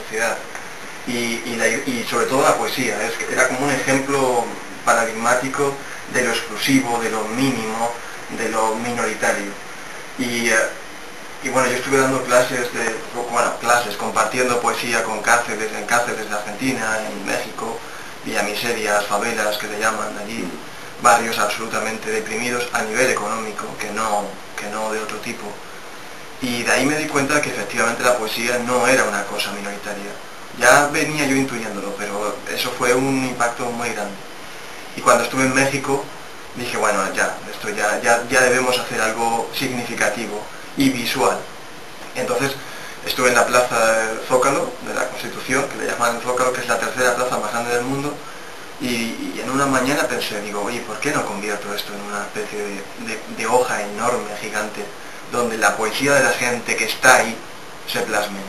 sociedad. Y sobre todo la poesía, era como un ejemplo paradigmático de lo exclusivo, de lo mínimo, de lo minoritario. Y bueno, yo estuve dando clases, compartiendo poesía en cárceles de Argentina, en México, villamiserias, favelas que le llaman allí, barrios absolutamente deprimidos a nivel económico, que no de otro tipo. Y de ahí me di cuenta que efectivamente la poesía no era una cosa minoritaria. Ya venía yo intuyéndolo, pero eso fue un impacto muy grande. Y cuando estuve en México, dije, bueno, ya debemos hacer algo significativo y visual. Entonces estuve en la plaza Zócalo de la Constitución, que le llaman el Zócalo, que es la tercera plaza más grande del mundo, y en una mañana pensé, digo, oye, ¿por qué no convierto esto en una especie de hoja enorme, gigante, donde la poesía de la gente que está ahí se plasme?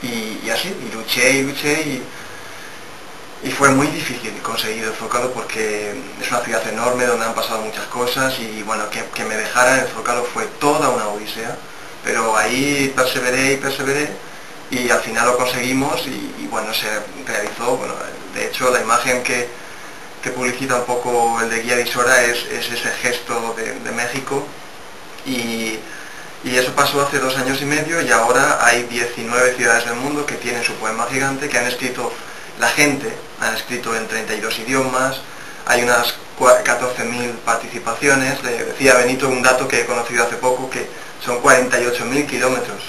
Y así, y luché, y fue muy difícil conseguir el Zócalo porque es una ciudad enorme donde han pasado muchas cosas, y bueno, que me dejaran el Zócalo fue toda una odisea, pero ahí perseveré, y al final lo conseguimos, y bueno, se realizó. Bueno, de hecho la imagen que publicita un poco el de Guía de Isora es ese gesto de México, y eso pasó hace 2 años y medio, y ahora hay 19 ciudades del mundo que tienen su poema gigante, que han escrito la gente, han escrito en 32 idiomas, hay unas 14.000 participaciones. Le decía a Benito un dato que he conocido hace poco, que son 48.000 kilómetros,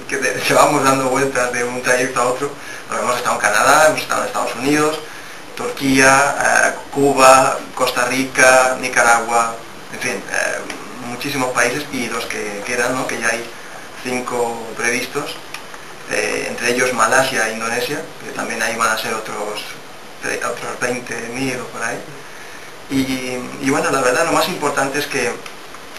que llevamos dando vueltas de un trayecto a otro. Hemos estado en Canadá, hemos estado en Estados Unidos, Turquía, Cuba, Costa Rica, Nicaragua, en fin, muchísimos países, y los que quedan, ¿no? Que ya hay 5 previstos, entre ellos Malasia e Indonesia, que también ahí van a ser otros 20.000 o por ahí. Y bueno, la verdad lo más importante es que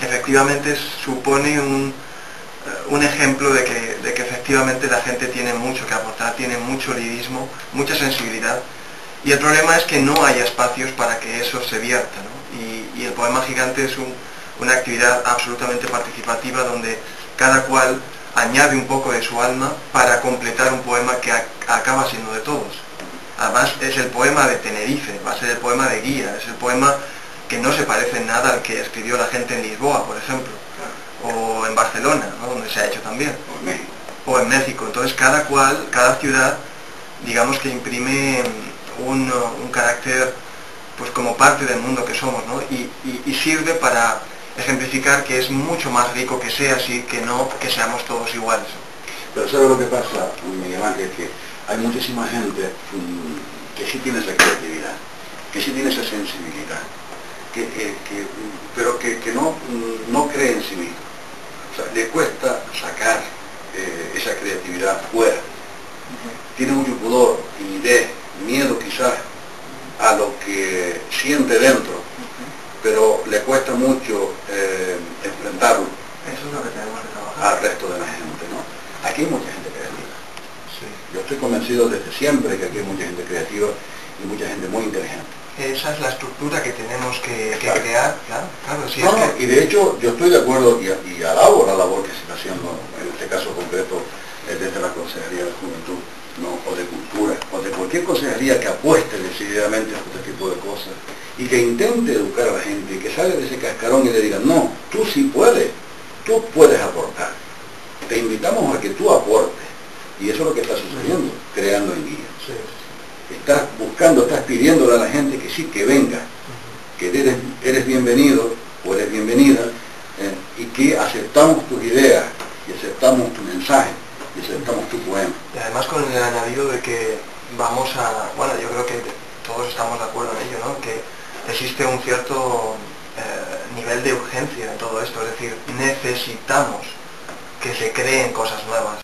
efectivamente supone un ejemplo de que efectivamente la gente tiene mucho que aportar, tiene mucho lirismo, mucha sensibilidad, y el problema es que no hay espacios para que eso se vierta, ¿no? Y el poema gigante es una actividad absolutamente participativa, donde cada cual añade un poco de su alma para completar un poema que acaba siendo de todos. Además es el poema de Tenerife, va a ser el poema de Guía, es el poema que no se parece en nada al que escribió la gente en Lisboa, por ejemplo, o en Barcelona, ¿no? Donde se ha hecho también, o en México. Entonces cada ciudad, digamos que imprime un carácter, pues como parte del mundo que somos, ¿no? Y sirve para ejemplificar que es mucho más rico que sea así, que no que seamos todos iguales. Pero ¿sabes lo que pasa, Miguel Ángel? Que hay muchísima gente que sí tiene esa creatividad, que sí tiene esa sensibilidad, pero que no cree en sí mismo. O sea, le cuesta sacar esa creatividad fuera. Tiene mucho pudor, timidez, miedo quizás a lo que siente dentro, pero le cuesta mucho enfrentarlo. Eso es lo que tenemos que trabajar al resto de la gente, ¿no? Aquí hay mucha gente creativa. Sí. Yo estoy convencido desde siempre que aquí hay mucha gente creativa y mucha gente muy inteligente. Esa es la estructura que tenemos que crear, claro, sí. Y de hecho yo estoy de acuerdo y alabo la labor que se está haciendo, en este caso concreto, desde la Consejería de Juventud, ¿no? O de Cultura, o de cualquier consejería que apueste decididamente a este tipo de cosas y que intente educar a la gente y que salga de ese cascarón y le diga, no, tú sí puedes, tú puedes aportar. Te invitamos a que tú aportes. Y eso es lo que está sucediendo, creando en Guía. Sí. Estás pidiéndole a la gente que sí, que venga, que eres bienvenido o eres bienvenida, y que aceptamos tus ideas, y aceptamos tu mensaje, y aceptamos tu poema. Y además con el añadido de que yo creo que todos estamos de acuerdo en ello, ¿no? Que existe un cierto nivel de urgencia en todo esto, es decir, necesitamos que se creen cosas nuevas.